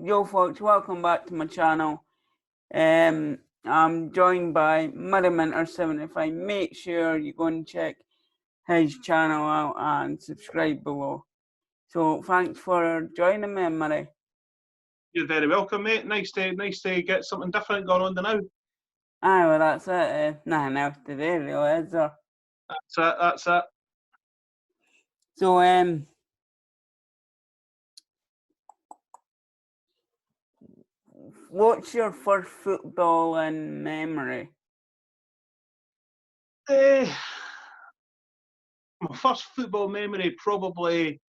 Yo folks, welcome back to my channel. I'm joined by murrayminter75. Make sure you go and check his channel out and subscribe below. So thanks for joining me, Murray. You're very welcome, mate. Nice to get something different going on now. Aye, well that's it. Nothing else today, really, is there? That's it. So what's your first footballing memory? My first football memory probably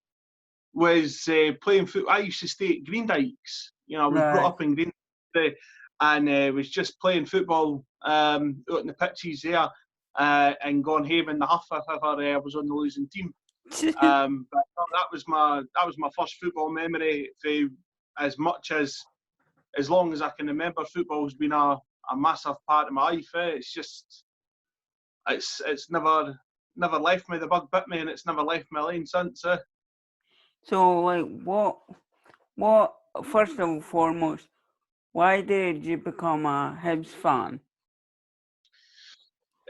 was playing football. I used to stay at Green Dykes. You know, I was brought up in Green Dykes and was just playing football out in the pitches there and going home in the huff if ever I was on the losing team. But that was my first football memory. For as long as I can remember, football's been a massive part of my life. It's just it's never left me. The bug bit me, and it's never left my lane since. So, like, what? First and foremost, why did you become a Hibs fan?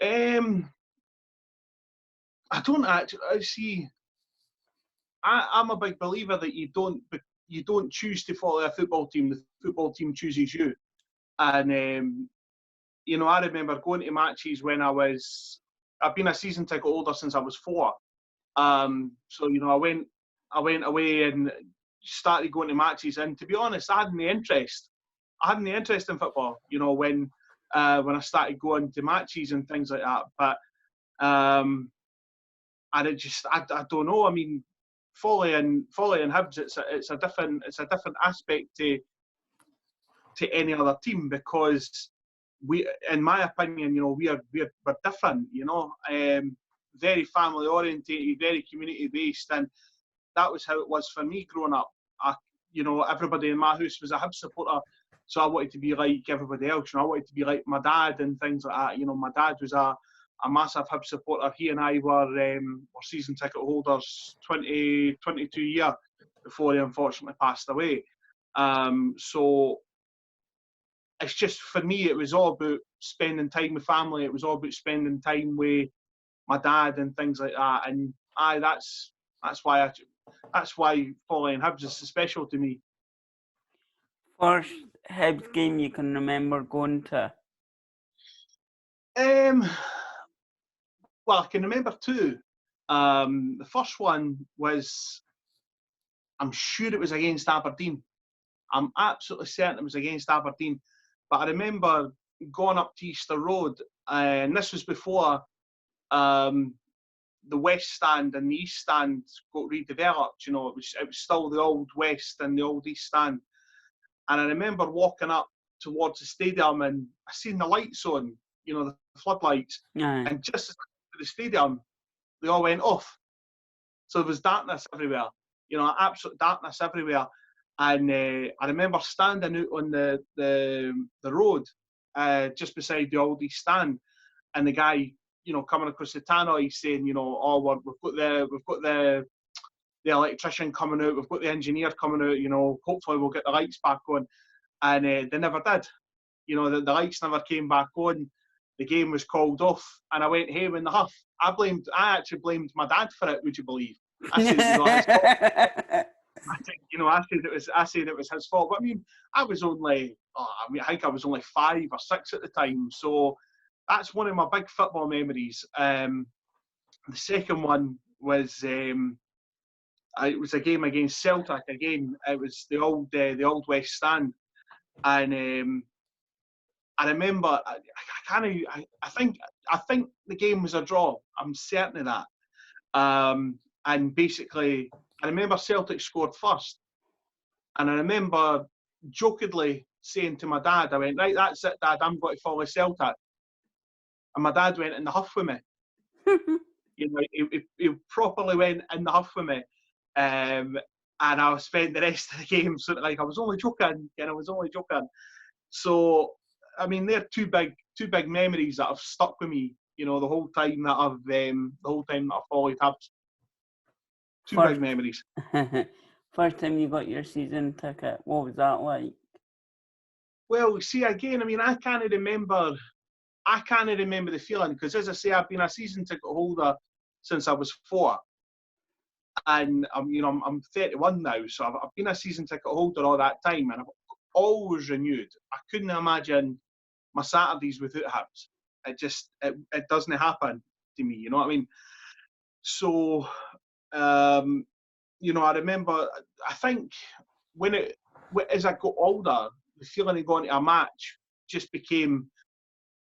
I don't actually see. I'm a big believer that you don't choose to follow a football team. The football team chooses you. And you know, I remember going to matches when I've been a season ticket holder since I was 4. So you know, I went away and started going to matches. And to be honest, I hadn't the interest. I hadn't the interest in football. You know, when I started going to matches and things like that. But and it just I don't know. I mean, following Hibs, it's a different aspect to any other team, because we, in my opinion, you know, we're different. You know, very family orientated, very community based, and that was how it was for me growing up. You know, everybody in my house was a Hibs supporter, so I wanted to be like everybody else. You know, I wanted to be like my dad and things like that. You know, my dad was a massive Hibs supporter. He and I were season ticket holders 22 years before he unfortunately passed away. So it's just, for me, it was all about spending time with family. It was all about spending time with my dad and things like that. And that's why following Hibs is so special to me. First Hibs game you can remember going to? Well, I can remember 2. The first one was, I'm sure it was against Aberdeen. I'm absolutely certain it was against Aberdeen. But I remember going up to Easter Road, and this was before the West Stand and the East Stand got redeveloped. You know, it was still the old West and the old East Stand. And I remember walking up towards the stadium, and I seen the lights on, you know, the floodlights. And just as I got to the stadium, they all went off. So there was darkness everywhere, you know, absolute darkness everywhere. And I remember standing out on the road just beside the old East Stand, and the guy, you know, coming across the tannoy, he's saying, you know, oh, we've got the electrician coming out, we've got the engineer coming out, you know, hopefully we'll get the lights back on. And they never did. You know, the lights never came back on. The game was called off, and I went home in the huff. I actually blamed my dad for it. Would you believe? I said it was not his fault. I said it was his fault. But I mean, I think I was only 5 or 6 at the time. So that's one of my big football memories. The second one was it was a game against Celtic. Again, it was the old West Stand, and I remember I think the game was a draw. I'm certain of that. And basically, I remember Celtic scored first, and I remember jokingly saying to my dad, I went, right, that's it, Dad, I'm going to follow Celtic. And my dad went in the huff with me. You know, he properly went in the huff with me. And I spent the rest of the game sort of like, I was only joking, you know, I was only joking. So, I mean, they're two big memories that have stuck with me, you know, the whole time that I've followed Hibs. Two big memories. first time you got your season ticket? What was that like? Well, see, again, I mean, I can't remember the feeling, because as I say, I've been a season ticket holder since I was 4. And I'm 31 now, so I've been a season ticket holder all that time, and I've always renewed. I couldn't imagine my Saturdays without Hibs. It doesn't happen to me, you know what I mean? So, I remember, I think as I got older, the feeling of going to a match just became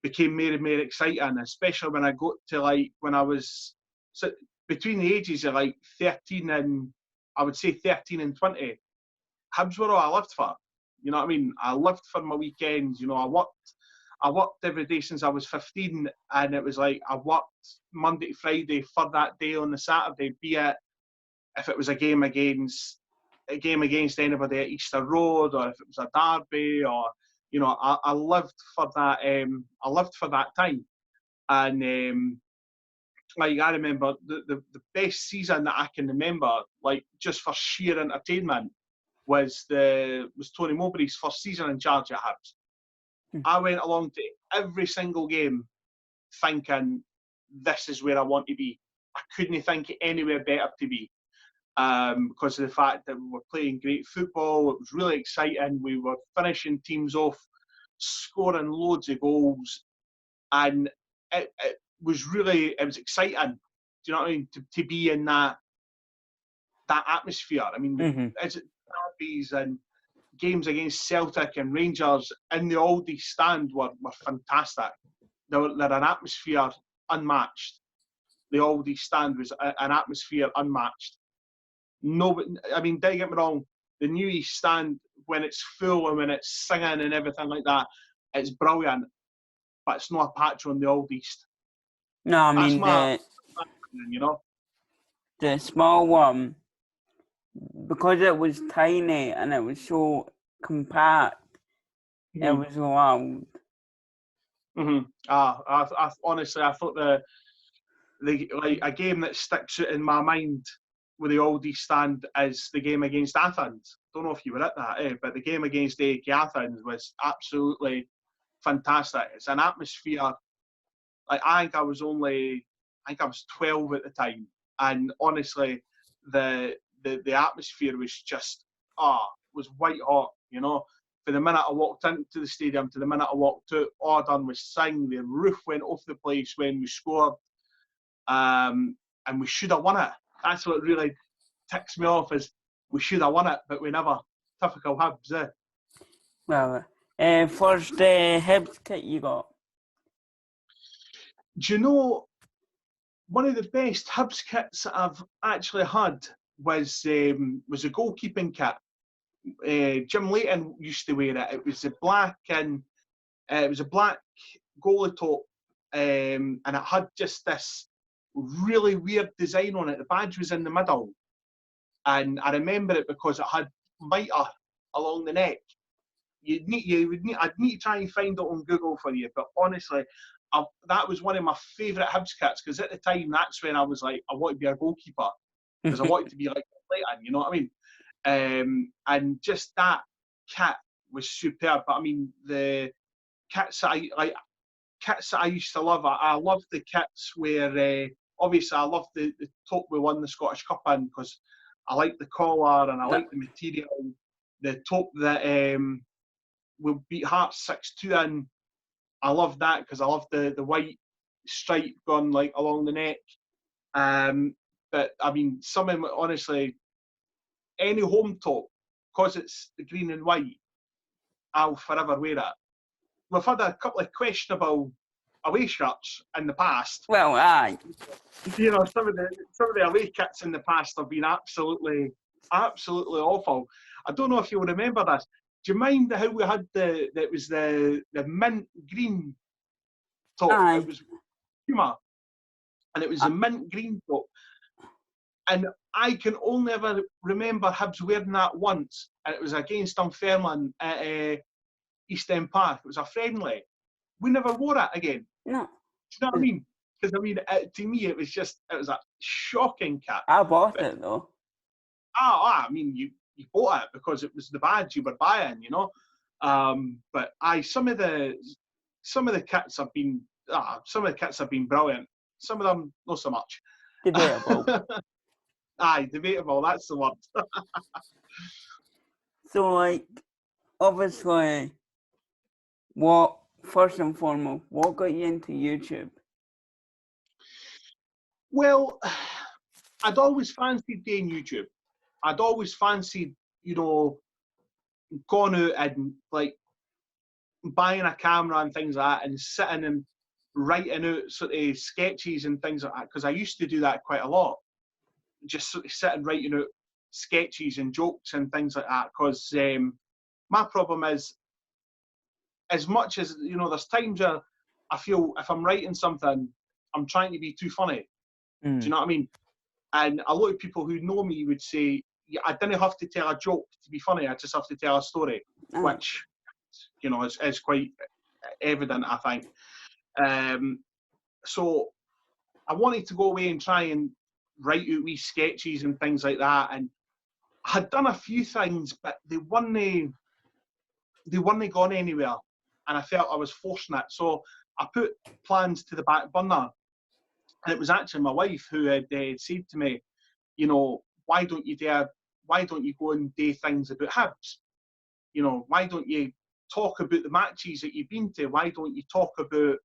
more and more exciting, especially when I got to, like, when I was between the ages of like 13 and, I would say, 13 and 20. Hibs were all I lived for. You know what I mean? I lived for my weekends. I worked every day since I was 15, and it was like I worked Monday to Friday for that day on the Saturday, be it if it was a game against anybody at Easter Road, or if it was a derby, or I lived for that. I lived for that time, and like, I remember the best season that I can remember, like, just for sheer entertainment, was Tony Mowbray's first season in charge at Hibs. I went along to every single game thinking, this is where I want to be. I couldn't think of anywhere better to be, because of the fact that we were playing great football. It was really exciting. We were finishing teams off, scoring loads of goals, and it was exciting. Do you know what I mean? To be in that atmosphere. I mean, as it derbies and games against Celtic and Rangers in the Aldi stand were fantastic. They're an atmosphere unmatched. The Aldi stand was an atmosphere unmatched. No, I mean, don't get me wrong, the New East stand, when it's full and when it's singing and everything like that, it's brilliant, but it's not a patch on the Old East. No, I mean, the small one, because it was tiny and it was so compact, it was loud. Honestly, I thought like a game that sticks out in my mind with the Old East stand is the game against Athens. Don't know if you were at that, but the game against AEK Athens was absolutely fantastic. It's an atmosphere. Like, I think I was 12 at the time, and honestly, the atmosphere was just was white hot. For the minute I walked into the stadium to the minute I walked out, all I done was sing. The roof went off the place when we scored, and we should have won it. That's what really ticks me off, is we should have won it, but we never. Typical Hibs, eh? Well, first Hibs kit you got? Do you know, one of the best Hibs kits that I've actually had was a goalkeeping kit. Jim Leighton used to wear it. It was a black goalie top, and it had just this really weird design on it. The badge was in the middle, and I remember it because it had mitre along the neck. I'd need to try and find it on Google for you, but honestly, that was one of my favourite Hibs kits, because at the time, that's when I was like, I want to be a goalkeeper, because I wanted to be like Leighton, you know what I mean? And just that kit was superb. But I mean, the kits that I used to love, I loved the kits where, obviously, I loved the top we won the Scottish Cup in, because I liked the collar and I liked the material. The top that we beat Hearts 6-2 in, I loved that, because I loved the white stripe going like along the neck. But I mean, honestly, any home top, because it's the green and white, I'll forever wear it. We've had a couple of questionable away shirts in the past. Well, aye. Some of the away kits in the past have been absolutely awful. I don't know if you'll remember this. Do you mind how we had the mint green top? Aye. It was Puma, and it was a mint green top. And I can only ever remember Hibs wearing that once, and it was against Dunfermline at East End Park. It was a friendly. We never wore it again. No. Do you know what I mean? Because I mean, to me, it was a shocking kit. I bought it though. I mean, you bought it because it was the badge you were buying, you know. But some of the kits have been brilliant. Some of them not so much. Debatable. Aye, debatable. That's the word. So, like, obviously, first and foremost, what got you into YouTube? Well, I'd always fancied doing YouTube. I'd always fancied, you know, going out and like buying a camera and things like that and sitting and writing out sort of sketches and things like that, because I used to do that quite a lot. Just sort of sit and writing out sketches and jokes and things like that, because my problem is, as much as, you know, there's times where I feel if I'm writing something, I'm trying to be too funny. Do you know what I mean? And a lot of people who know me would say, yeah, I didn't have to tell a joke to be funny, I just have to tell a story, which, you know, is quite evident, I think. So I wanted to go away and try and write out wee sketches and things like that. And I had done a few things, but they weren't gone anywhere. And I felt I was forcing it. So I put plans to the back burner. And it was actually my wife who had said to me, you know, why don't you go and do things about Hibs? You know, why don't you talk about the matches that you've been to? Why don't you talk about,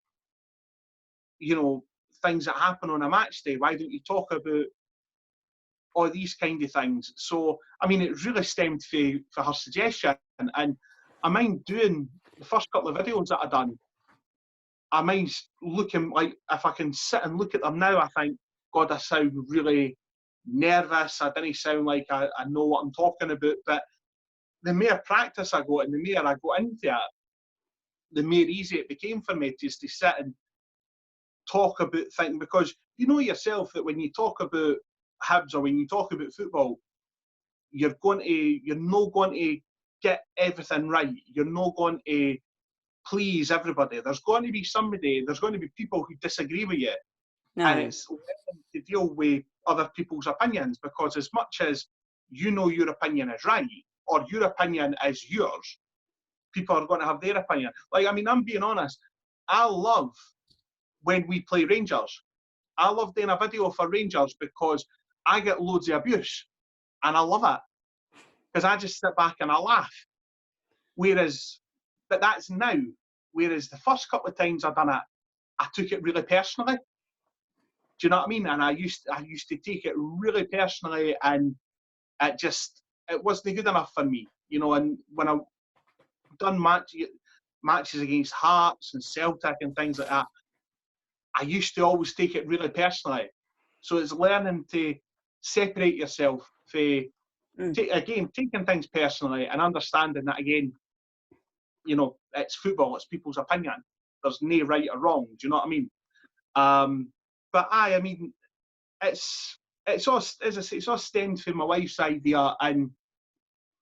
you know, things that happen on a match day? Why don't you talk about all these kind of things? So, I mean, it really stemmed for her suggestion. And I mind doing the first couple of videos that I done. I mind looking like, if I can sit and look at them now, I think, God, I sound really nervous. I didn't sound like I know what I'm talking about. But the more practice I got and the more I got into it, the more easy it became for me just to sit and talk about things. Because you know yourself that when you talk about Hibs or when you talk about football, you're not going to get everything right. You're not going to please everybody. There's going to be people who disagree with you. And it's learning to deal with other people's opinions, because as much as you know your opinion is right or your opinion is yours, people are going to have their opinion. Like, I mean, I'm being honest, I love when we play Rangers. I love doing a video for Rangers because I get loads of abuse and I love it, because I just sit back and I laugh. But that's now. Whereas the first couple of times I've done it, I took it really personally. Do you know what I mean? And I used to take it really personally, and it wasn't good enough for me, you know. And when I've done matches against Hearts and Celtic and things like that, I used to always take it really personally. So it's learning to separate yourself for, taking things personally and understanding that, again, you know, it's football, it's people's opinion. There's no right or wrong. Do you know what I mean? But I mean, it's all, as I say, it's all stemmed from my wife's idea and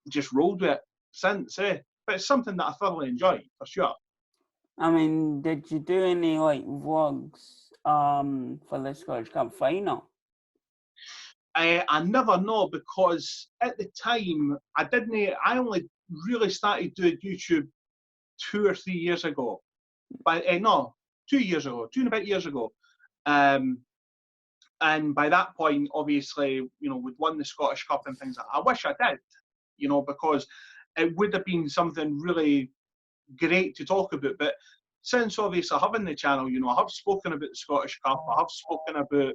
just rolled with it since. But it's something that I thoroughly enjoy, for sure. I mean, did you do any like vlogs for the Scottish Cup final? I never know, because at the time I only really started doing YouTube 2 or 3 years ago. But no, 2 years ago, 2.5 years ago. And by that point, obviously, you know, we'd won the Scottish Cup and things like that. I wish I did, you know, because it would have been something really great to talk about. But since obviously having the channel, you know, I have spoken about the Scottish Cup, I have spoken about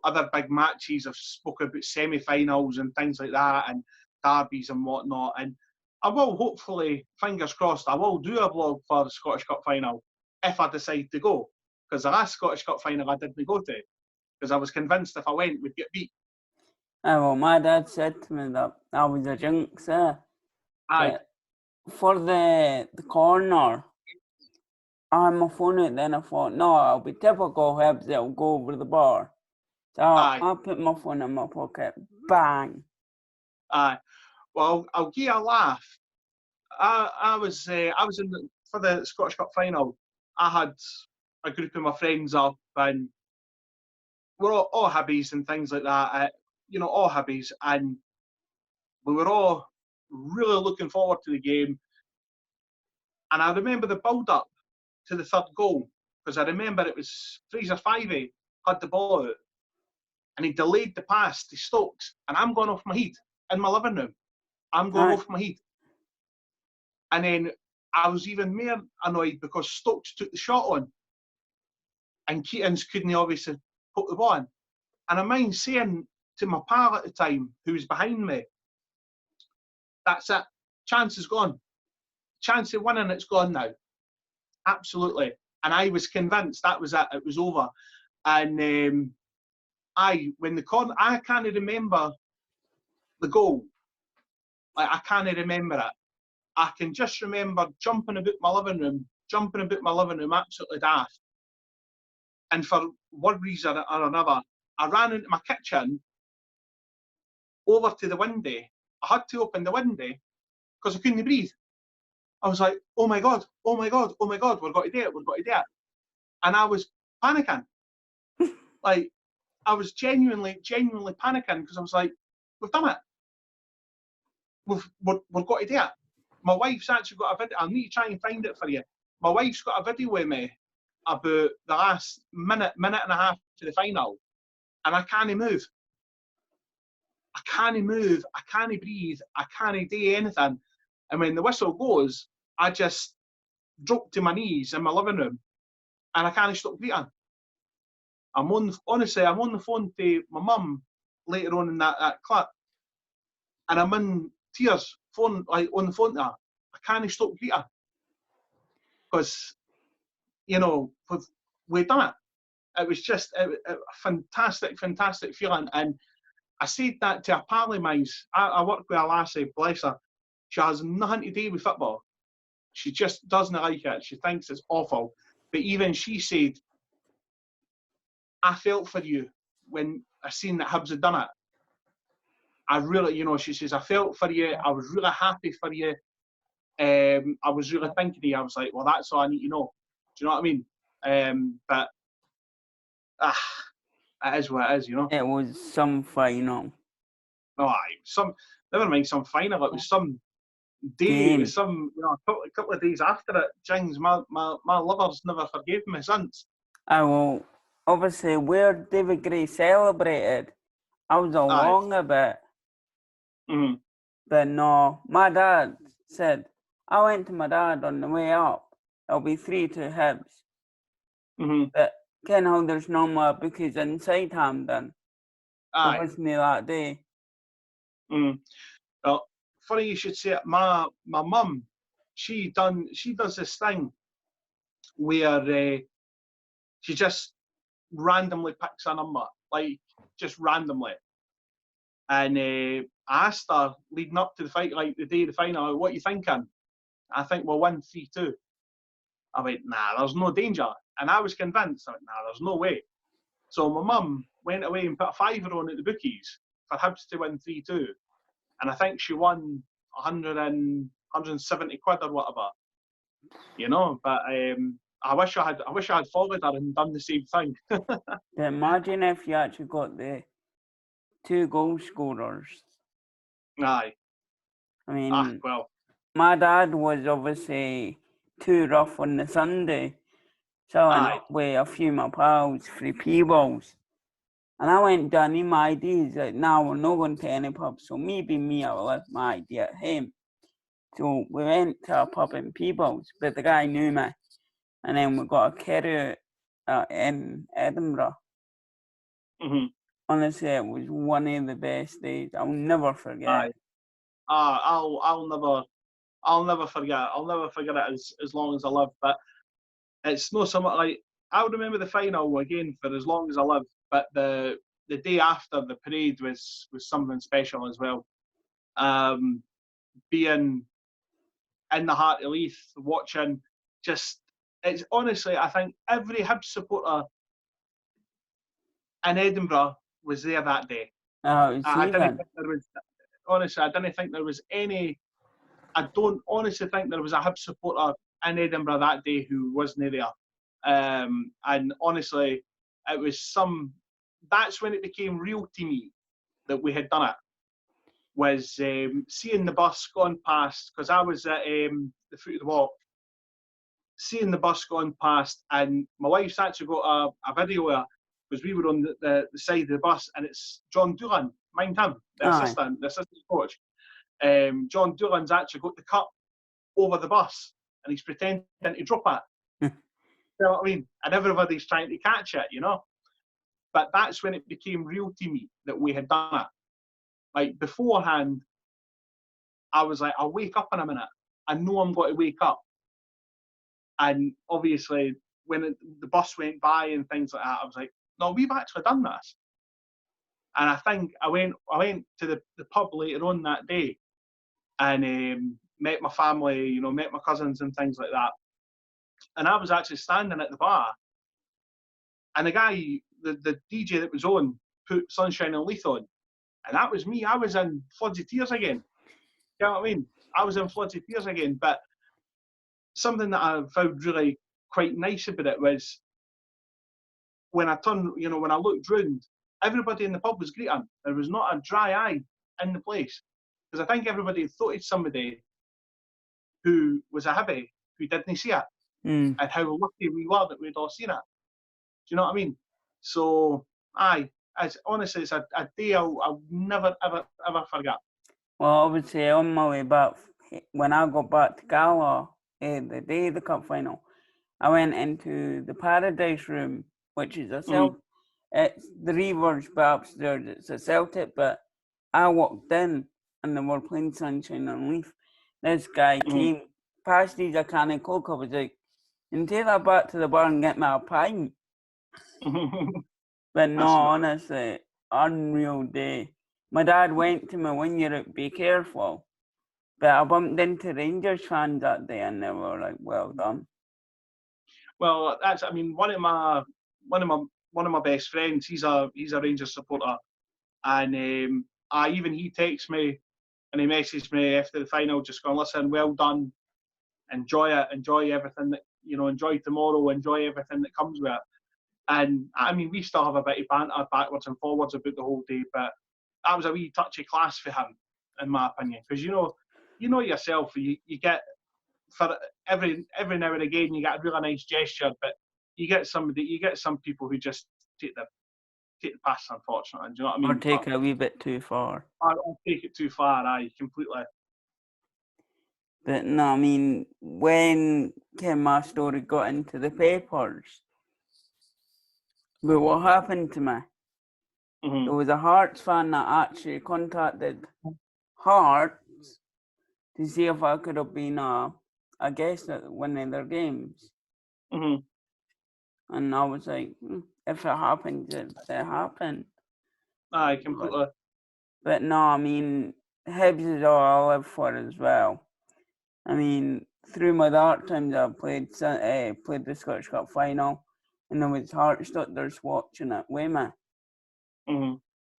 other big matches. I've spoken about semi-finals and things like that, and derbies and whatnot. And I will, hopefully, fingers crossed, I will do a vlog for the Scottish Cup final if I decide to go. Because the last Scottish Cup final I didn't go to, because I was convinced if I went, we'd get beat. Well, my dad said to me that I was a jinx. Aye. But for the corner, I had my phone out then. I thought, no, it'll be typical Hibs, it'll go over the bar. So I put my phone in my pocket, bang. Aye. Well, I'll give you a laugh. I was for the Scottish Cup final. I had a group of my friends up, and we're all Hibbies and things like that, you know, all Hibbies, and we were all really looking forward to the game. And I remember the build-up to the third goal, because I remember it was Fraser Fivey had the ball out, and he delayed the pass to Stokes, and I'm going off my head in my living room. I'm going off my head. And then I was even more annoyed because Stokes took the shot on, and Keatons couldn't obviously put the ball in. And I mind saying to my pal at the time, who was behind me, that's it. Chance is gone. Chance of winning, it's gone now. Absolutely. And I was convinced that was it. It was over. And when the corner, I can't remember the goal. Like, I can't remember it. I can just remember jumping about my living room, absolutely daft. And for one reason or another, I ran into my kitchen, over to the window. I had to open the window because I couldn't breathe. I was like, oh my God, oh my God, oh my God, we've got to do it, we've got to do it. And I was panicking. Like, I was genuinely panicking because I was like, we've done it. We've got to do it. My wife's actually got a video. I need to try and find it for you. My wife's got a video with me about the last minute and a half to the final, and I can't move. I can't move. I can't breathe. I can't do anything. And when the whistle goes, I just drop to my knees in my living room, and I can't stop breathing. I'm on the phone to my mum later on in that clip, and I'm in tears, on the phone to her. I can't stop breathing because, you know, we've done it. It was just a fantastic feeling. And I said that to a pal of mine. I work with a lassie, bless her. She has nothing to do with football. She just doesn't like it. She thinks it's awful. But even she said, I felt for you when I seen that Hibs had done it. I really, you know, she says, I felt for you. I was really happy for you. I was really thinking of you. I was like, well, that's all I need to know. Do you know what I mean? But it is what it is, you know. It was some final. Oh, never mind some final. It was some day. Game. It was some, you know, a couple of days after it. Jings, my liver's never forgave me since. Well, obviously, where David Gray celebrated, I was along a bit. Mm-hmm. But no, my dad said, I went to my dad on the way up. It'll be 3-2 Hibs. Mm-hmm. But Ken there's no more bookies inside Hampden. Aye. With me that day. Mm. Well, funny you should say it. My mum, she does this thing where she just randomly picks a number, like just randomly. And I asked her leading up to the fight, like the day of the final, what are you thinking? I think we'll win 3-2. I went, nah, there's no danger. And I was convinced. I went, nah, there's no way. So my mum went away and put a fiver on at the bookies for Hibs to win 3-2. And I think she won 170 quid or whatever. You know, but I wish I had followed her and done the same thing. Imagine if you actually got the 2 goal scorers. Aye. I mean, well, my dad was obviously too rough on the Sunday, so I went up with a few of my pals for P-balls. And I went down in my ideas like, now we're not going to any pub, so maybe I will left my idea at him. So we went to a pub in Peebles, but the guy knew me. And then we got a carry in Edinburgh. Mm-hmm. Honestly, it was one of the best days. I'll never forget. I'll never forget. I'll never forget it as long as I live. But it's not something like, I'll remember the final again for as long as I live. But the day after the parade was something special as well. Being in the heart of Leith, watching, it's honestly, I think every Hibs supporter in Edinburgh was there that day. I didn't think there was, honestly, I didn't think there was any, I don't honestly think there was a Hibs supporter in Edinburgh that day who wasn't there. And honestly, it was some that's when it became real to me that we had done it. Was seeing the bus going past, because I was at the foot of the walk, seeing the bus going past, and my wife's actually got a video of it, because we were on the side of the bus, and it's John Doolan, mind him, the assistant coach. John Doolan's actually got the cup over the bus, and he's pretending to drop it. You know what I mean? And everybody's trying to catch it, you know? But that's when it became real to me that we had done it. Like, beforehand, I was like, I'll wake up in a minute. I know I'm going to wake up. And obviously, when the bus went by and things like that, I was like, no, we've actually done this. And I think I went to the pub later on that day and met my family, you know, met my cousins and things like that. And I was actually standing at the bar, and the guy, the DJ that was on, put Sunshine and Leith on. And that was me. I was in floods of tears again. You know what I mean? I was in floods of tears again. But something that I found really quite nice about it was when I turned, you know, when I looked round, everybody in the pub was greeting. There was not a dry eye in the place. Because I think everybody thought it's somebody who was a heavy who didn't see it. And how lucky we were that we'd all seen it. Do you know what I mean? So, aye, honestly, it's a day I'll never, ever, ever forget. Well, obviously, on my way back, when I got back to Gala, the day of the cup final, I went into the Paradise Room, which is it's the Reavers, but upstairs it's a Celtic, but I walked in and they were playing Sunshine and Leith. This guy came, passed these a can of Coke. I was like, and take that back to the bar and get me a pint. But no, honestly, unreal day. My dad went to me when you're out, be careful. But I bumped into Rangers fans that day and they were like, well done. Well, that's, I mean, one of my best friends, he's a Rangers supporter. And even he texts me and he messaged me after the final, just going, listen, well done. Enjoy it, enjoy everything that, you know, enjoy tomorrow, enjoy everything that comes with it. And I mean, we still have a bit of banter backwards and forwards about the whole day, but that was a wee touchy class for him, in my opinion. Because you know yourself, you get, for every now and again, you get a really nice gesture, but you get some people who just take the pass, unfortunately. Do you know what I mean? Or take it a wee bit too far. I'll take it too far, aye, completely. But no, I mean, when my story got into the papers, but what happened to me? There was a Hearts fan that actually contacted Hearts to see if I could have been a guest at one of their games. And I was like, if it happens, it happened. Aye, completely. But no, I mean, Hibs is all I live for as well. I mean, through my dark times, I played the Scottish Cup final, and there was Hearts doctors watching it with me.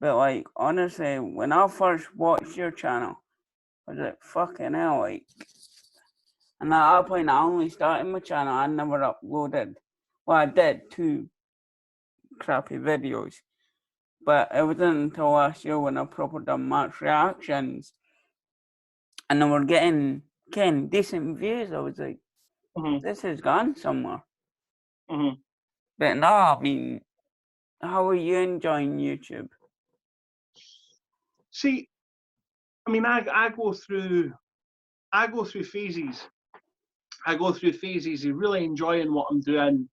But like, honestly, when I first watched your channel, I was like, fucking hell, like. And at that point, I only started my channel. I never uploaded. Well, I did 2 crappy videos. But it wasn't until last year when I proper done match reactions. And they were getting, decent views. I was like, this has gone somewhere. But no, I mean, how are you enjoying YouTube? See, I mean, I go through phases. I go through phases of really enjoying what I'm doing.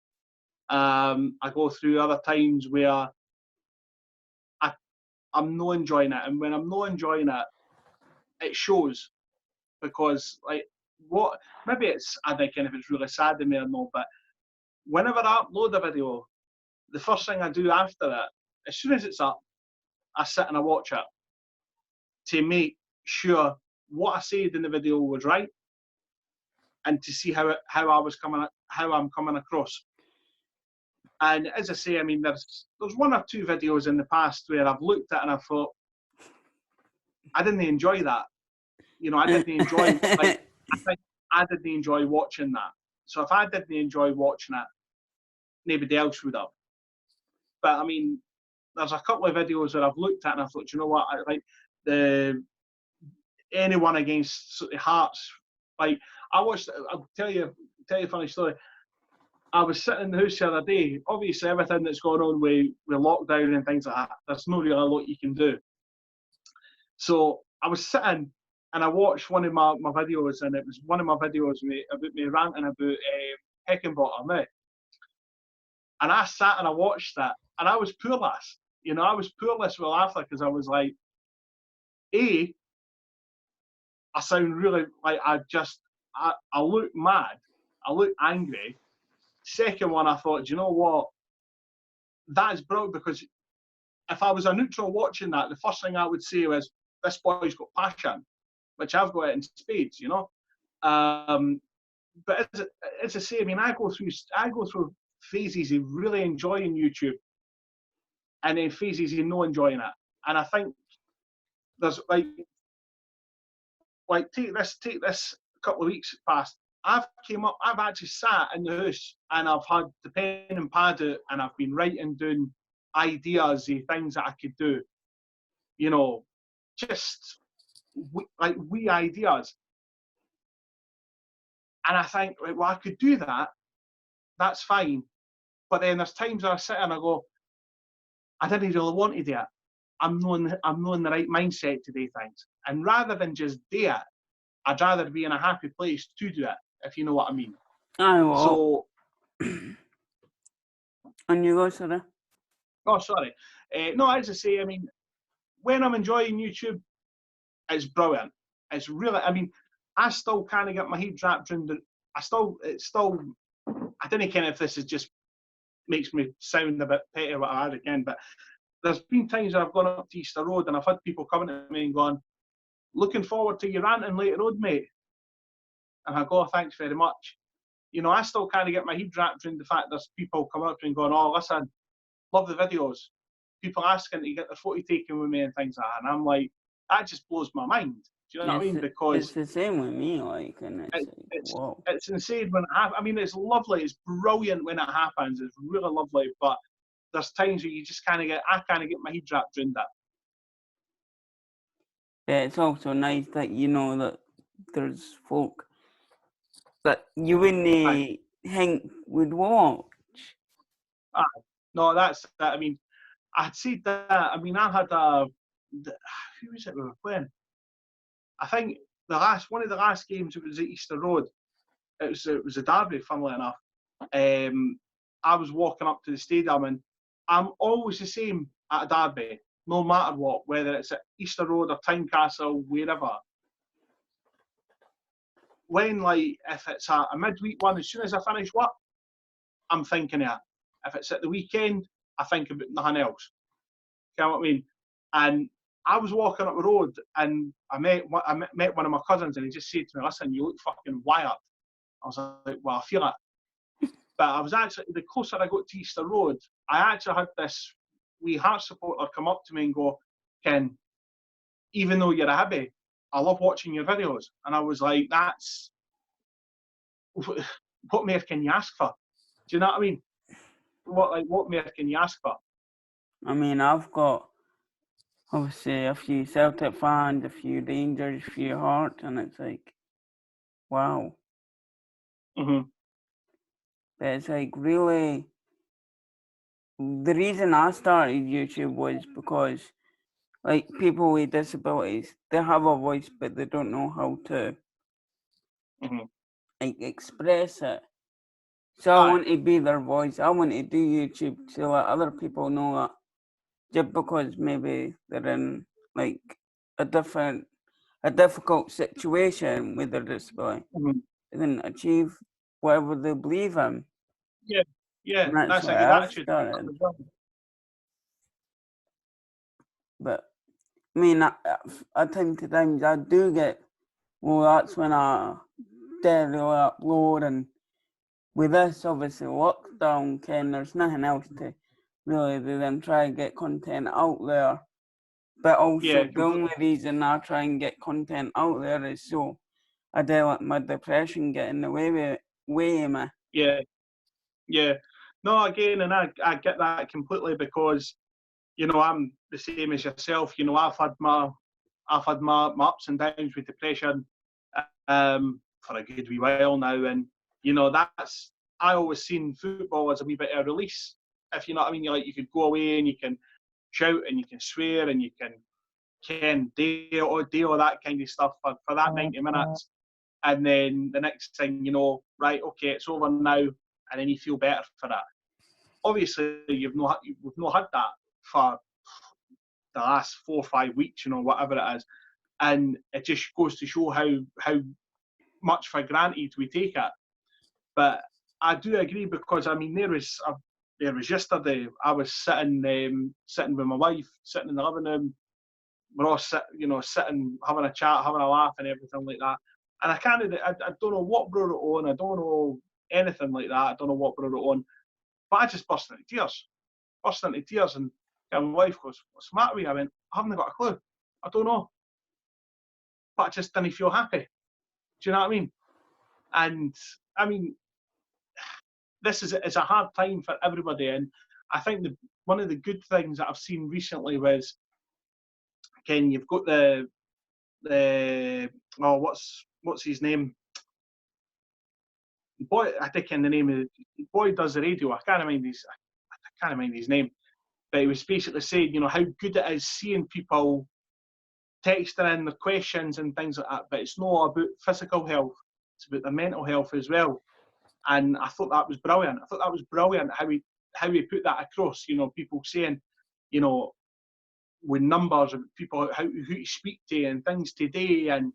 I go through other times where I'm not enjoying it, and when I'm not enjoying it, it shows. Because like, what, maybe it's, I don't know if it's really sad to me or not, but whenever I upload a video, the first thing I do after it, as soon as it's up, I sit and I watch it to make sure what I said in the video was right, and to see how I'm coming across. And as I say, I mean, there's 1 or 2 videos in the past where I've looked at and I thought, I didn't enjoy that. You know, I didn't enjoy, like, I didn't enjoy watching that. So if I didn't enjoy watching it, nobody else would have. But I mean, there's a couple of videos that I've looked at and I thought, you know what, I like anyone against sort of Hearts. Like I watched, I'll tell you a funny story. I was sitting in the house the other day. Obviously, everything that's going on with lockdown and things like that, there's no really a lot you can do. So I was sitting and I watched one of my videos, and it was one of my videos about me ranting about Heckenbottom, mate. And I sat and I watched that, and I was poorless. You know, I was poorless with laughter because I was like, I sound really like I look mad, I look angry. Second one, I thought, do you know what? That is brilliant, because if I was a neutral watching that, the first thing I would say was, this boy's got passion, which I've got it in spades, you know. But it's the same. I mean, I go through phases of really enjoying YouTube, and then phases of no enjoying it. And I think there's like take this couple of weeks past. I've actually sat in the house and I've had the pen and pad out, and I've been writing down ideas of things that I could do. You know, just wee ideas. And I think, right, well, I could do that. That's fine. But then there's times where I sit and I go, I didn't really want to do it. I'm not in the right mindset to do things. And rather than just do it, I'd rather be in a happy place to do it, if you know what I mean. I will. So. And you go, sorry? Oh, sorry. No, as I say, I mean, when I'm enjoying YouTube, it's brilliant. It's really, I mean, I still kind of get my head wrapped around it. I don't know if this is just makes me sound a bit petty or whatever again, but there's been times where I've gone up to Easter Road and I've had people coming to me and going, looking forward to your ranting later on, mate. And I go, oh, thanks very much. You know, I still kind of get my head wrapped around the fact there's people coming up to me and going, oh, listen, love the videos. People asking to get their photo taken with me and things like that. And I'm like, that just blows my mind. Do you know what I mean? Because it's the same with me, like, and it's insane when it happens. I mean, it's lovely, it's brilliant when it happens. It's really lovely, but there's times where you just I kind of get my head wrapped around that. Yeah, it's also nice that you know that there's folk that you wouldn't think would watch. No, that's that. I mean, I'd said that. I mean, I had who was it we were playing? I think one of the last games, it was at Easter Road. It was a derby, funnily enough. I was walking up to the stadium, and I'm always the same at a derby, no matter what, whether it's at Easter Road or Tynecastle, wherever. When, like, if it's a midweek one, as soon as I finish work, I'm thinking of it. If it's at the weekend, I think about nothing else. You know what I mean? And I was walking up the road and I met one of my cousins, and he just said to me, listen, you look fucking wired. I was like, well, I feel it. But I was actually, the closer I got to Easter Road, I actually had this wee Hearts supporter come up to me and go, Ken, even though you're a hibby, I love watching your videos. And I was like, that's, what more can you ask for? Do you know what I mean? What more can you ask for? I mean, I've got obviously a few Celtic fans, a few Rangers, a few Hearts, and it's like, wow. Mm-hmm. But it's like really, the reason I started YouTube was because, like, people with disabilities, they have a voice, but they don't know how to like express it. So I want to be their voice. I want to do YouTube to let other people know that just because maybe they're in like a difficult situation with their disability, they can achieve whatever they believe in. Yeah, and that's a good attitude. But I mean, at time to times I do get, well, that's when I daily upload, and with this obviously lockdown, Ken, there's nothing else to really do than try and get content out there. But also the only reason I try and get content out there is so I don't let my depression get in the way of me. Yeah. No, again, and I get that completely, because you know, I'm the same as yourself. You know, I've had my ups and downs with depression for a good wee while now, and you know, I always seen football as a wee bit of a release. If you know what I mean, you can go away and you can shout and you can swear and you can do all that kind of stuff for that 90 minutes, and then the next thing you know, right, okay, it's over now, and then you feel better for that. Obviously, we've not had that for the last 4 or 5 weeks, you know, whatever it is, and it just goes to show how much for granted we take it. But I do agree, because I mean, there was yesterday. I was sitting with my wife, sitting in the living room. We're all sitting, having a chat, having a laugh, and everything like that. And I don't know what brought it on. I don't know anything like that. I don't know what brought it on. But I just burst into tears, and my wife goes, "What's the matter with you?" I went, "I haven't got a clue. I don't know. But I just didn't feel happy." Do you know what I mean? And I mean, this is a hard time for everybody, and I think one of the good things that I've seen recently was, Ken, you've got the what's his name? Boy, I think in the name of the boy does the radio. I can't remember his name, but he was basically saying, you know, how good it is seeing people texting in the questions and things like that. But it's not about physical health; it's about their mental health as well. And I thought that was brilliant. How he put that across. You know, people saying, you know, with numbers of people who to speak to and things today, and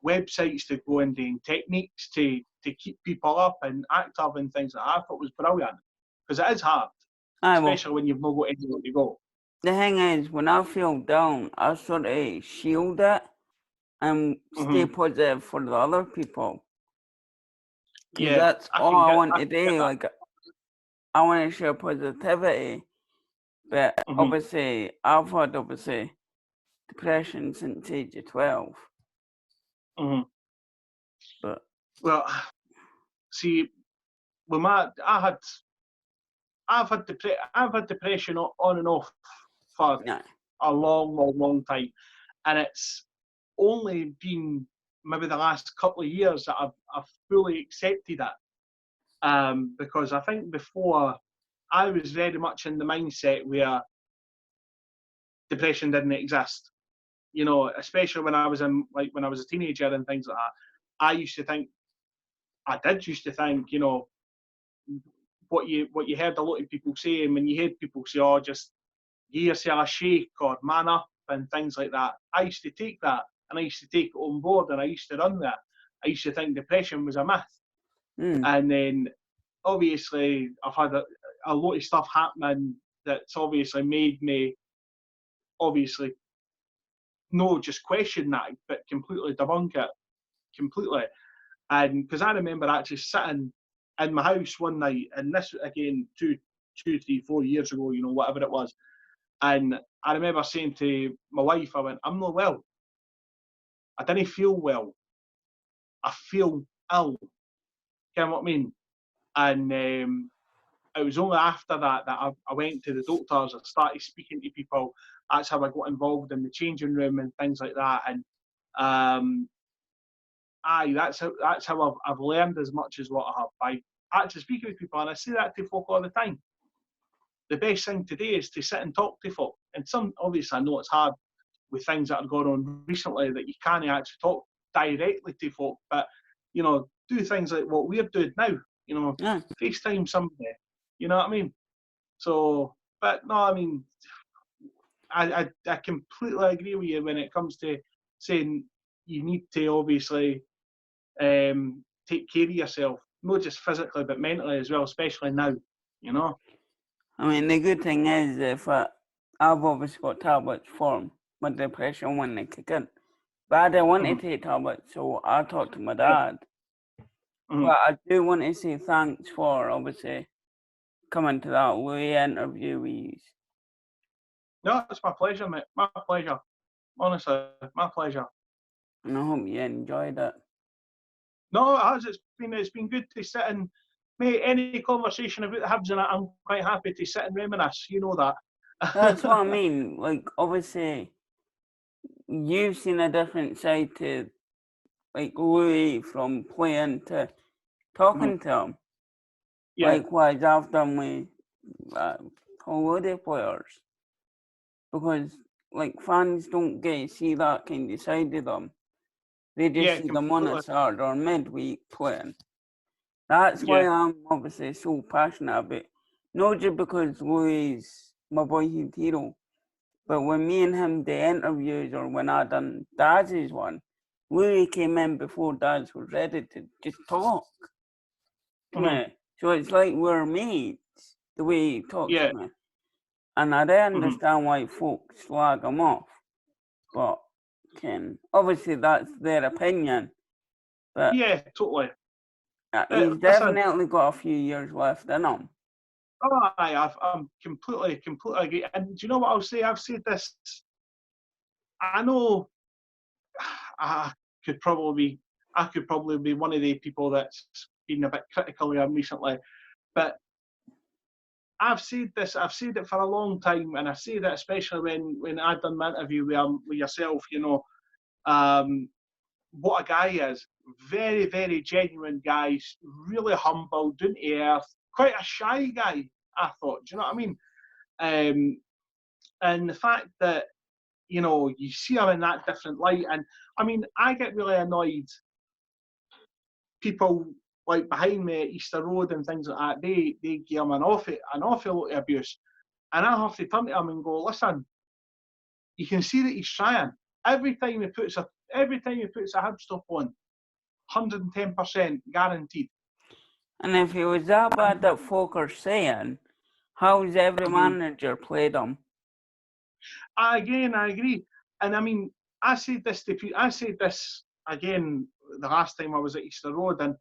websites to go into and techniques to keep people up and active and things like that. I thought was brilliant, because it is hard, especially when you've not got anywhere to go. The thing is, when I feel down, I sort of shield it and stay positive for the other people. Yeah, that's all I want to do. Like, I want to share positivity, but obviously, I've had depression since age of 12. But see, with I've had depression on and off for a long time, and it's only been maybe the last couple of years that I've fully accepted it, because I think before I was very much in the mindset where depression didn't exist. You know, especially when I was a teenager and things like that. I did used to think, you know, what you heard a lot of people say, and when you heard people say, "Oh, just give yourself a shake," or "man up," and things like that, I used to take that, and I used to take it on board, and I used to run that. I used to think depression was a myth. And then obviously I've had a lot of stuff happening that's obviously made me obviously not just question that, but completely debunk it completely. And because I remember actually sitting in my house one night, and this again 2, 3, 4 years ago, you know, whatever it was, and I remember saying to my wife, I went, "I'm not well. I didn't feel well. I feel ill." You know what I mean? And it was only after that I went to the doctors. I started speaking to people. That's how I got involved in the changing room and things like that. And that's how I've learned as much as what I have by actually speaking with people. And I say that to folk all the time. The best thing to do is to sit and talk to folk. And obviously, I know it's hard with things that have gone on recently that you can't actually talk directly to folk, but you know, do things like what we're doing now. You know, FaceTime somebody. You know what I mean? So, but no, I mean, I completely agree with you when it comes to saying you need to obviously take care of yourself, not just physically but mentally as well, especially now. You know. I mean, the good thing is, if I've obviously got tablets for my depression when they kick in, but I didn't want to take tablets, so I talked to my dad. But I do want to say thanks for obviously coming to that wee interview with you. No, it's my pleasure, mate. My pleasure. Honestly, my pleasure. And I hope you enjoyed it. No, it has. It's been good to sit and, mate, any conversation about the Hibs, and I'm quite happy to sit and reminisce. You know that. That's what I mean. Like, obviously, you've seen a different side to, like, Louis from playing to talking to him. Yeah, Likewise, I've done with a whole load of players. Because, like, fans don't get to see that kind of side of them. They just yeah, see them on a completely. Saturday or midweek playing. That's why Yeah, I'm obviously so passionate about, not just because Louis my boyhood hero, but when me and him did interviews or when I done Daz's one, Louis came in before Daz was ready to just talk to hmm me. So it's like we're mates, the way he talks yeah, to me. And I do hmm understand why folks slag him off, but obviously that's their opinion, but yeah, totally. he's Listen, definitely got a few years left in him. I'm completely agree. And do you know what I'll say? I've said this. I know I I could probably be one of the people that's been a bit critical of him recently, but I've said this. I've said it for a long time, and I say that especially when I'd done my interview with yourself. What a guy is. Very, very genuine guy. Really humble, down to earth. Quite a shy guy, I thought. Do you know what I mean? And the fact that you see him in that different light, and I mean, I get really annoyed. People like behind me at Easter Road and things like that, they give him an awful lot of abuse, and I have to turn to him and go, listen, you can see that he's trying. Every time he puts a hip stop on, 110% guaranteed. And if he was that bad that folk are saying, how's every Mhm. manager played him? I agree. And I mean, I said this again the last time I was at Easter Road, and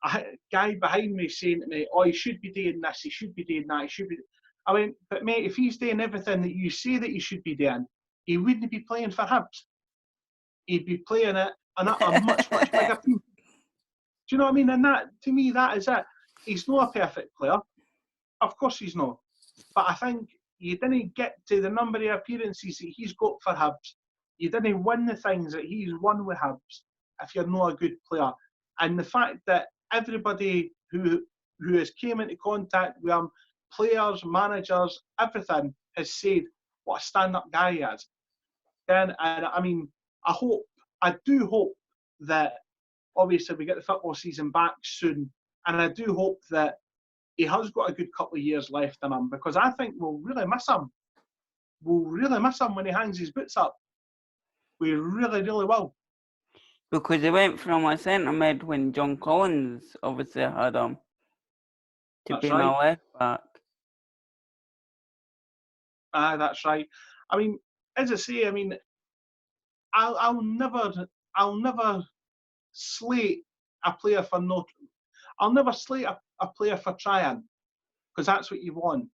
a guy behind me saying to me, "Oh, he should be doing this, he should be doing that, he should be." I went, but mate, if he's doing everything that you say that he should be doing, he wouldn't be playing for Hibs. He'd be playing at a much bigger team. Do you know what I mean? And that, to me, that is it. He's not a perfect player. Of course he's not. But I think you didn't get to the number of appearances that he's got for Hibs. You didn't win the things that he's won with Hibs if you're not a good player. And the fact that everybody who has came into contact with him, players, managers, everything, has said what a stand-up guy he is. And I mean, I do hope that obviously we get the football season back soon, and I do hope that he has got a good couple of years left in him, because I think we'll really miss him. We'll really miss him when he hangs his boots up. We really, really will. Because he went from a centre mid when John Collins obviously had him to That's being a right. left back. That's right. I mean, as I say, I mean, I'll never slate a player for not. I'll never slate a player for trying, because that's what you want.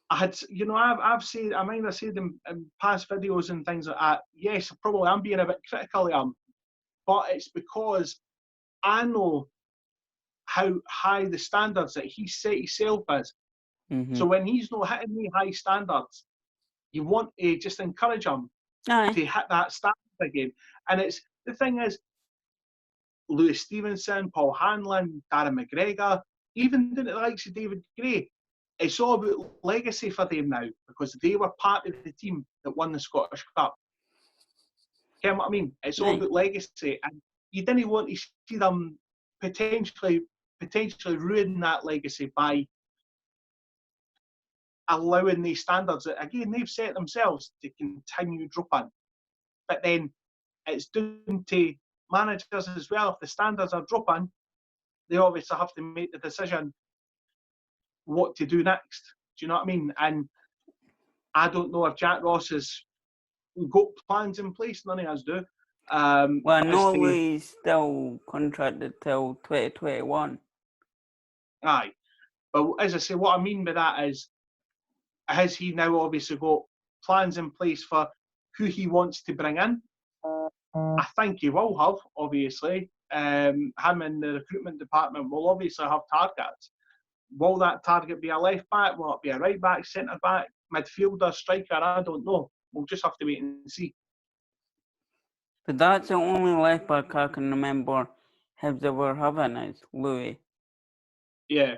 I've said, I might have said in past videos and things like that, yes, probably I'm being a bit critical of him, but it's because I know how high the standards that he set himself is. Mm-hmm. So when he's not hitting the high standards, you want to just encourage him Aye. to hit that standard again. And it's the thing is, Lewis Stevenson, Paul Hanlon, Darren McGregor, even the likes of David Gray, it's all about legacy for them now, because they were part of the team that won the Scottish Cup. You know what I mean? It's all Aye. about legacy, and you didn't want to see them potentially ruin that legacy by allowing these standards that, again, they've set themselves to continue dropping. But then it's down to managers as well. If the standards are dropping, they obviously have to make the decision what to do next. Do you know what I mean? And I don't know if Jack Ross has got plans in place. None of us do. Well, As to, Norway's still contracted till 2021. aye. But as I say, what I mean by that is, has he now obviously got plans in place for who he wants to bring in? I think he will have, obviously. Him and the recruitment department will obviously have targets. Will that target be a left back? Will it be a right back, centre back, midfielder, striker, I don't know. We'll just have to wait and see. But that's the only left back I can remember Hibs ever having is Louis. Yeah,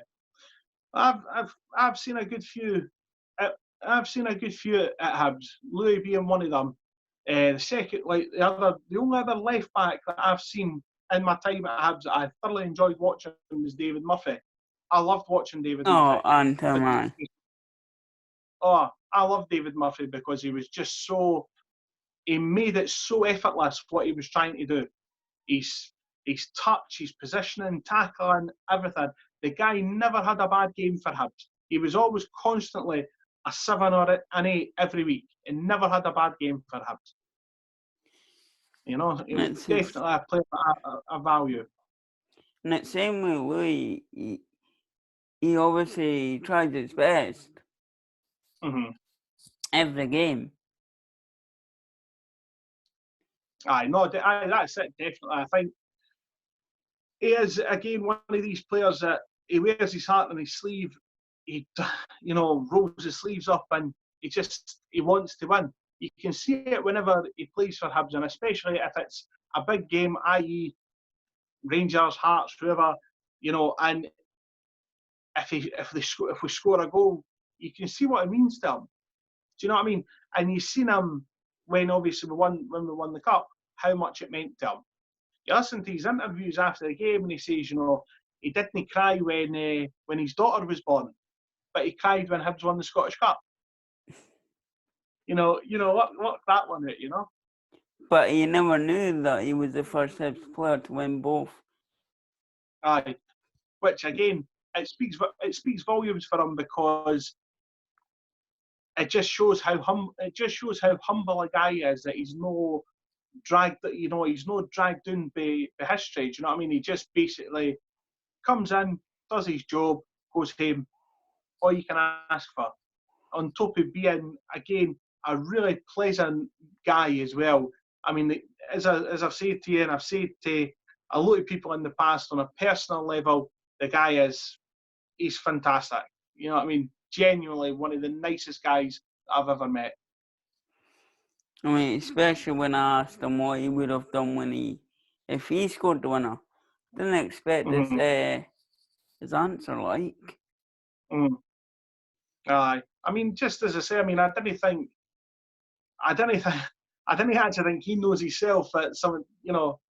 I've seen a good few. I've seen a good few at Hibs. Louis being one of them. The second, the only other left back that I've seen in my time at Hibs that I thoroughly enjoyed watching was David Murphy. I loved watching David Murphy. Man. Oh, I love David Murphy because he was just so. He made it so effortless what he was trying to do. His touch, his positioning, tackling, everything. The guy never had a bad game for Hibs. He was always constantly a 7 or an 8 every week and never had a bad game for Hibs. You know, he was definitely a player of value. And it's same with Louis. He obviously tried his best every game. That's it, definitely. I think he is, again, one of these players that he wears his heart on his sleeve. He, rolls his sleeves up and he wants to win. You can see it whenever he plays for Hibs, and especially if it's a big game, i.e. Rangers, Hearts, whoever, and if we score a goal, you can see what it means to him. Do you know what I mean? And you've seen him when obviously when we won the cup, how much it meant to him. You listen to his interviews after the game, and he says, he didn't cry when his daughter was born, but he cried when Hibs won the Scottish Cup. What that one out, But he never knew that he was the first Hibs player to win both. Aye, which again, it speaks volumes for him because it just shows how humble a guy is, that he's no dragged down by history. Do you know what I mean? He just basically comes in, does his job, goes home. All you can ask for. On top of being, again, a really pleasant guy as well. I mean, as I've said to you, and I've said to a lot of people in the past, on a personal level, the guy he's fantastic. You know what I mean? Genuinely one of the nicest guys I've ever met. I mean, especially when I asked him what he would have done if he scored the winner. Didn't expect his answer, like. Aye. I mean, just as I say, I mean, I didn't actually think he knows himself that some,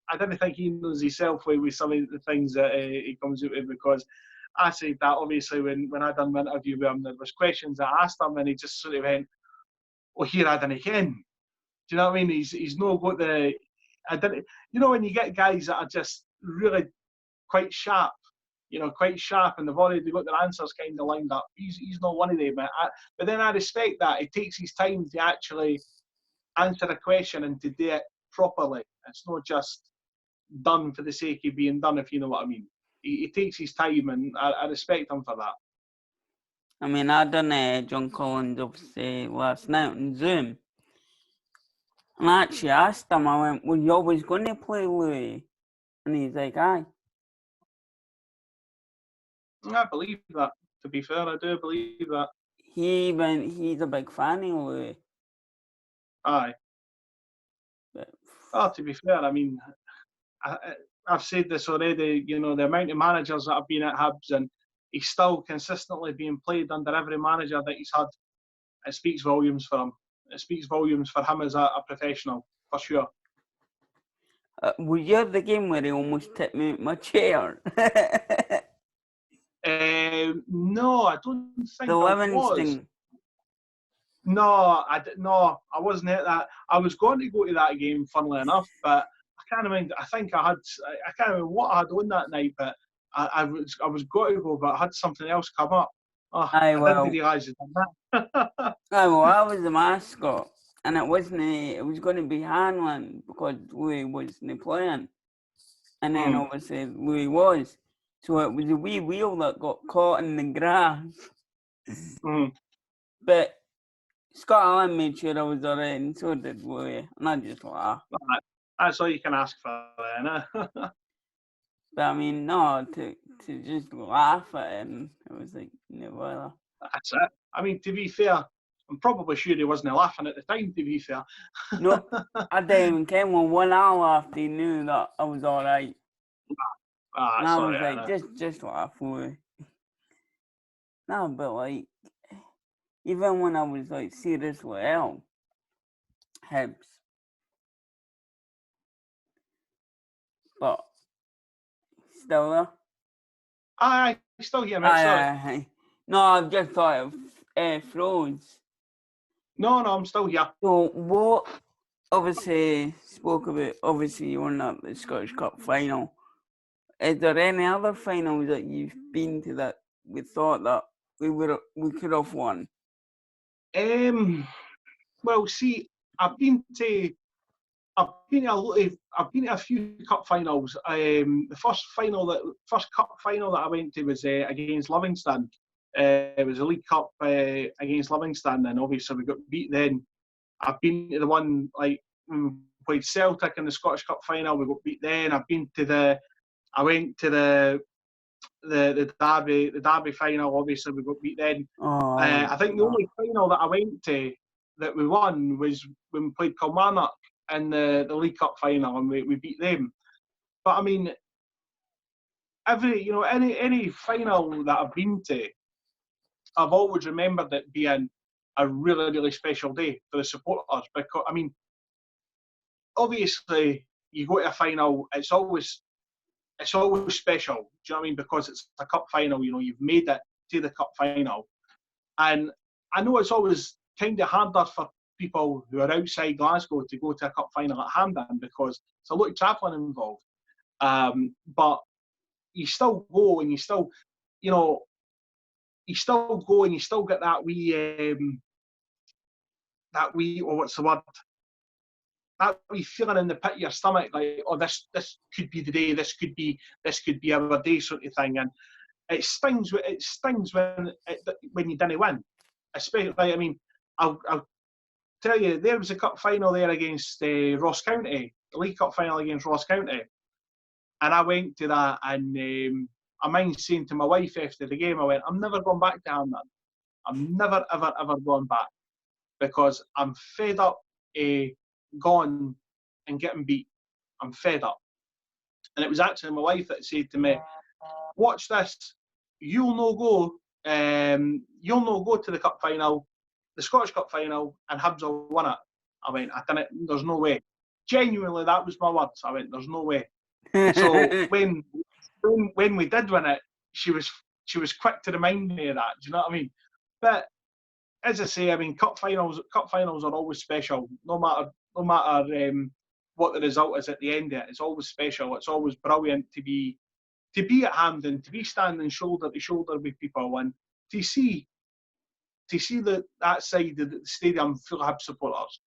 I didn't think he knows himself with some of the things that he comes out with, because I said that obviously when I done my interview with him, there was questions I asked him and he just sort of went, "Oh, here I didn't ken." Do you know what I mean? He's not got when you get guys that are just really quite sharp, and they've already got their answers kind of lined up. He's not one of them. But then I respect that. He takes his time to actually answer a question and to do it properly. It's not just done for the sake of being done, if you know what I mean. He takes his time, and I respect him for that. I mean, I done John Collins obviously last night on Zoom. And I actually asked him, I went, "Were you always going to play Louis?" And he's like, "Aye." I believe that. To be fair, I do believe that. He's a big fan of Louis. Aye. But, to be fair, I mean, I've said this already, the amount of managers that have been at Hibs, and he's still consistently being played under every manager that he's had. It speaks volumes for him. It speaks volumes for him as a professional, for sure. Were you at the game where he almost tipped me out my chair? No, I don't think the I Livingston. was. No, I wasn't at that. I was going to go to that game, funnily enough, but I can't remember. I can't remember what I had on that night, but I was going to go, but I had something else come up. I didn't realise it. I was the mascot, and it was going to be Hanlon because Louis wasn't playing, and then obviously Louis was, so it was a wee wheel that got caught in the grass. But Scotland made sure I was alright, and so did Louis, and I just laughed. That's all you can ask for, then. But I mean, no, to just laugh at it, and it was like, no bother. That's it. I mean, to be fair, I'm probably sure he wasn't laughing at the time, to be fair. No, I didn't even care when I laughed, he knew that I was alright. And I was like, just laugh away. No, but like, even when I was like seriously ill, Hibs. But still there? Aye, still here, mate, sorry. Aye. No, I've just thought of froze. No, I'm still here. So what, obviously spoke about, obviously you won at the Scottish Cup final. Is there any other finals that you've been to that we thought that we could have won? Well, see, I've been to a few cup finals. The first cup final that I went to was against Livingston. It was a League Cup against Livingston, and obviously we got beat then. I've been to the one like when we played Celtic in the Scottish Cup final. We got beat then. I went to the Derby final. Obviously we got beat then. I think the only final that I went to that we won was when we played Kilmarnock in the League Cup final, and we beat them. But I mean, any final that I've been to, I've always remembered it being a really, really special day for the supporters. Because I mean, obviously you go to a final, it's always special. Do you know what I mean? Because it's a cup final. You've made it to the cup final, and I know it's always kind of harder for people who are outside Glasgow to go to a cup final at Hampden because it's a lot of travelling involved. But you still go, and you still go, and you still get that wee, or what's the word? That wee feeling in the pit of your stomach, like, oh, this could be the day, this could be our day, sort of thing. And it stings when you didn't win. Especially, I mean, I'll tell you, there was a cup final there against Ross County, the League Cup final against Ross County, and I went to that, and I mind saying to my wife after the game, I went, I'm never going back to Hampden. I'm never, ever, ever going back, because I'm fed up going and getting beat. I'm fed up. And it was actually my wife that said to me, watch this, you'll no go to the cup final, the Scottish Cup final, and Hibs will win it. I went, there's no way. Genuinely, that was my words. I went, there's no way. So when we did win it, she was quick to remind me of that. Do you know what I mean? But as I say, I mean, cup finals are always special. No matter what the result is at the end of it, it's always special. It's always brilliant to be at Hampden, to be standing shoulder to shoulder with people, and to see that side of the stadium full of Hibs supporters.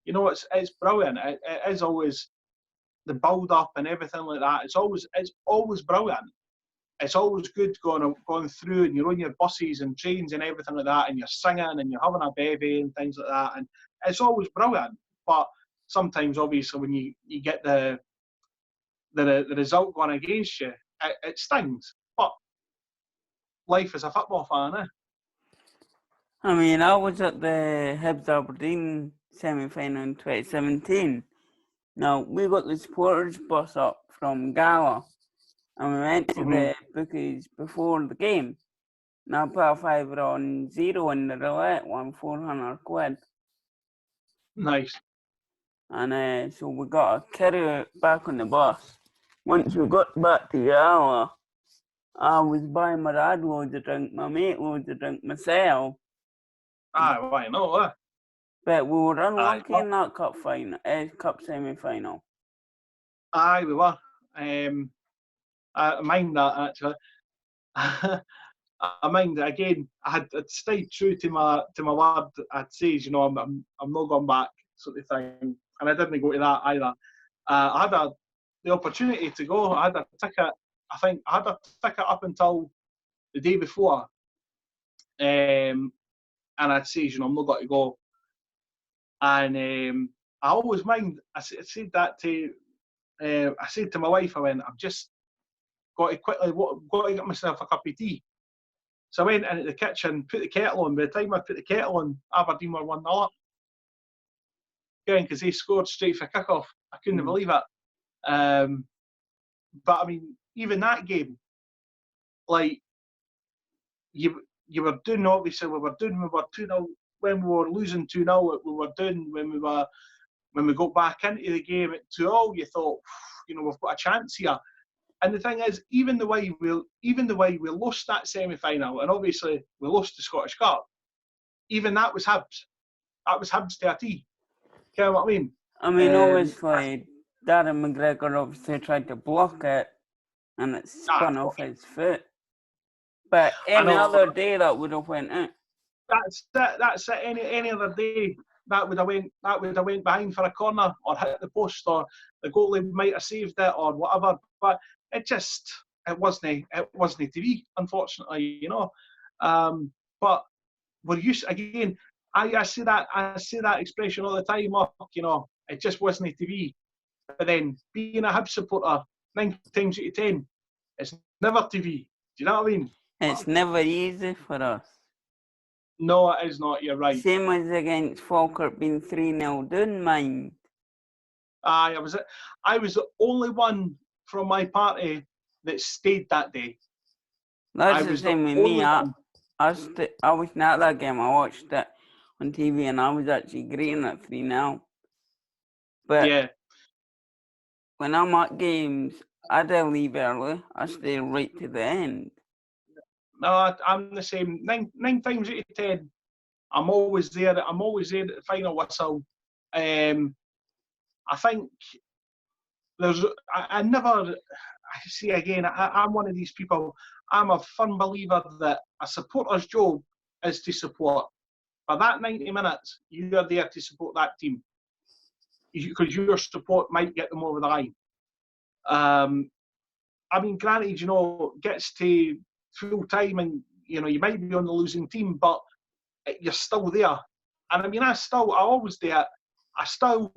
It's brilliant. It is always the build up and everything like that. It's always brilliant. It's always good going through, and you're on your buses and trains and everything like that, and you're singing and you're having a bevy and things like that, and it's always brilliant. But sometimes, obviously, when you get the result going against you, it stings. But life as a football fan, eh? I mean, I was at the Hibs Aberdeen semi-final in 2017. Now, we got the supporters bus up from Gala, and we went to the bookies before the game. Now, put a fiver on 0 in the roulette, won 400 quid. Nice. And so we got to carry it back on the bus. Once we got back to Gala, I was buying my dad loads of drink, my mate loads of drink, myself. Why not, eh? But we were unlucky in that cup semi-final. Aye, we were. I mind that, actually. I mind that again. I'd stayed true to my word. I'd say, I'm not going back, sort of thing. And I didn't go to that either. I had the opportunity to go. I had a ticket. I think I had a ticket up until the day before. And I'd say, I'm not going to go. And I always mind. I said that to. I said to my wife, I went, I've just got to get myself a cup of tea. So I went into the kitchen, put the kettle on. By the time I put the kettle on, Aberdeen were 1-0 up. Again, because they scored straight for kick-off. I couldn't believe it. But I mean, even that game, like, you were doing, obviously, we were 2-0. When we were losing 2-0, we were doing, when we got back into the game at 2-0, you thought, you know, we've got a chance here. And the thing is, even the way we lost that semi-final, and obviously we lost the Scottish Cup, even that was Hibs. That was Hibs to a T. You know what I mean? I mean, obviously, Darren McGregor obviously tried to block it, and it spun off his foot. But any other day that would have went out. That's it. Any other day that would have went behind for a corner or hit the post, or the goalie might have saved it or whatever. But it wasn't to be, unfortunately, you know. But we're used, again. I see that expression all the time. You know, it just wasn't to be. But then being a Hibs supporter, 9 times out of 10, it's never to be. Do you know what I mean? It's never easy for us. No, it is not. You're right. Same as against Falkirk being 3-0 down, mind. I was the only one from my party that stayed that day. That's the same with me. I was not at that game. I watched it on TV and I was actually agreeing at 3-0. But yeah, when I'm at games, I don't leave early. I stay right to the end. No, I'm the same. Nine times out of 10, I'm always there. I'm always there at the final whistle. I think I never. I see again. I'm one of these people. I'm a firm believer that a supporter's job is to support. For that 90 minutes, you are there to support that team, because your support might get them over the line. I mean, granted, you know, gets to full time and, you know, you might be on the losing team, but you're still there. And I mean, I always do it. I still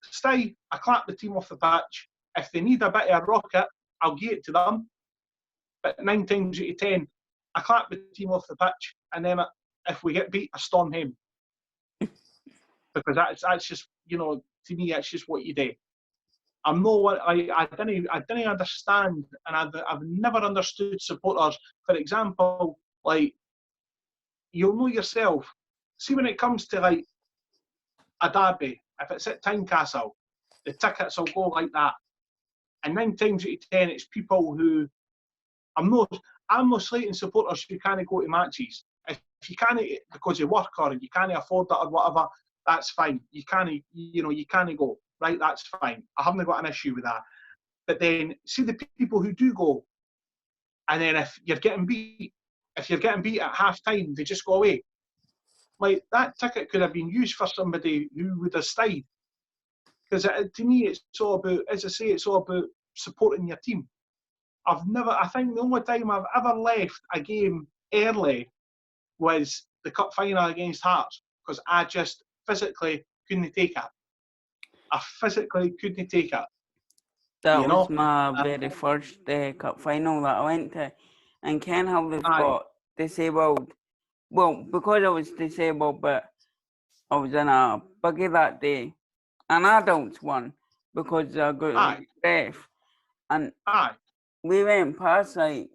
stay, I clap the team off the pitch. If they need a bit of a rocket, I'll give it to them. But 9 times out of 10, I clap the team off the pitch, and then if we get beat, I storm him. Because that's just, you know, to me, that's just what you do. I'm no one. I didn't understand, and I've never understood supporters. For example, like, you'll know yourself. See, when it comes to like a derby, if it's at Tynecastle, the tickets will go like that. And 9 times out of 10, it's people who I'm not slating supporters who can't go to matches. If you can't, because you work or you can't afford it or whatever, that's fine. You can't go. Right, that's fine. I haven't got an issue with that. But then see the people who do go, and then if you're getting beat at half time, they just go away. Like, that ticket could have been used for somebody who would have stayed. Because to me, it's all about, as I say, it's all about supporting your team. I think the only time I've ever left a game early was the cup final against Hearts, because I just physically couldn't take it. I physically couldn't take it. That was my very first cup final that I went to. And Ken how they've got disabled. Well, because I was disabled, but I was in a buggy that day. An adults one, because I got deaf. And we went past like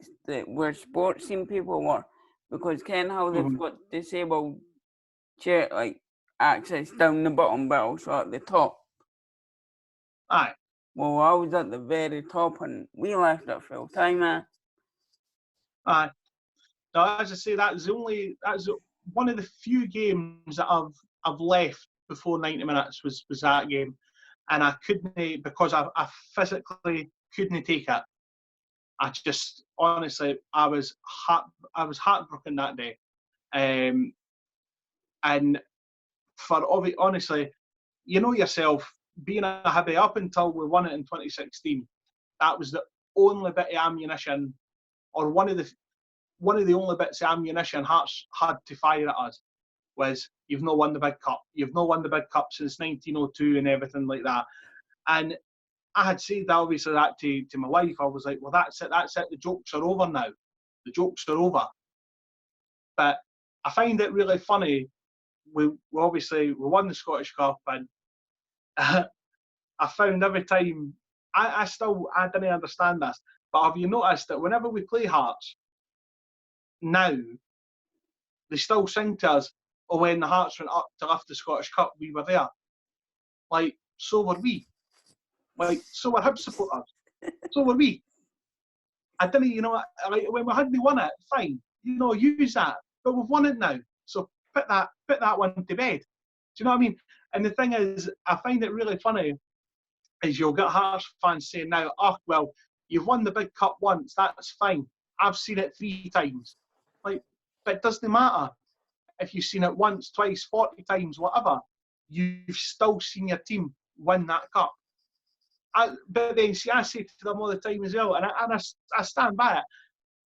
where sports team people were, because Ken how they've got disabled chair, like, access down the bottom but also at the top. Aye. Well, I was at the very top and we left at full time, man. Aye. Now, as I say, that's one of the few games that I've left before 90 minutes was that game. And I couldn't, because I physically couldn't take it. I just, honestly, I was heartbroken that day. And honestly, you know yourself, being a Hibby up until we won it in 2016, that was the only bit of ammunition, or one of the only bits of ammunition Hearts had to fire at us, was, you've not won the big cup. You've not won the big cup since 1902 and everything like that. And I had said obviously that to my wife. I was like, well, that's it. The jokes are over now. The jokes are over. But I find it really funny. We obviously we won the Scottish Cup, and I found every time I didn't understand this, but have you noticed that whenever we play Hearts now, they still sing to us, "Oh, when the Hearts went up to lift the Scottish Cup, we were there." Like, so were we. Like, so were Hibs supporters. So were we. I didn't, like, when we hadn't won it, fine, use that. But we've won it now, so put that one to bed. Do you know what I mean? And the thing is, I find it really funny is you'll get Hearts fans saying now, "Oh, well, you've won the big cup once, that's fine. I've seen it 3 times." Like, but it doesn't matter. If you've seen it once, twice, 40 times, whatever, you've still seen your team win that cup. But then, see, I say to them all the time as well, and I stand by it.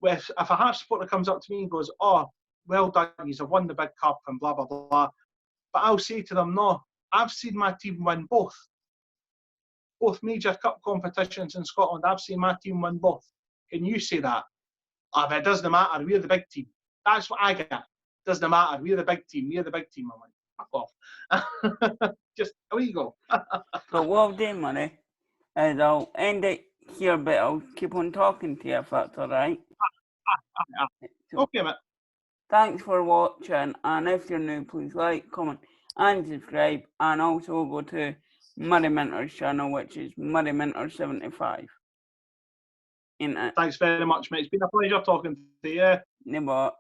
If a Hearts supporter comes up to me and goes, "Oh, well done, you've won the big cup," and blah, blah, blah, but I'll say to them, "No, I've seen my team win both major cup competitions in Scotland. I've seen my team win both. Can you say that?" "Oh, but it doesn't matter, we're the big team." That's what I get. Doesn't matter, we're the big team, I'm like, fuck off. Just, away you go. So what I'll do, Murray, is I'll end it here, but I'll keep on talking to you if that's alright. So, Okay, mate. thanks for watching, and if you're new, please like, comment, and subscribe, and also go to Murray Minter's channel, which is murrayminter75. Thanks very much, mate. It's been a pleasure talking to you. No,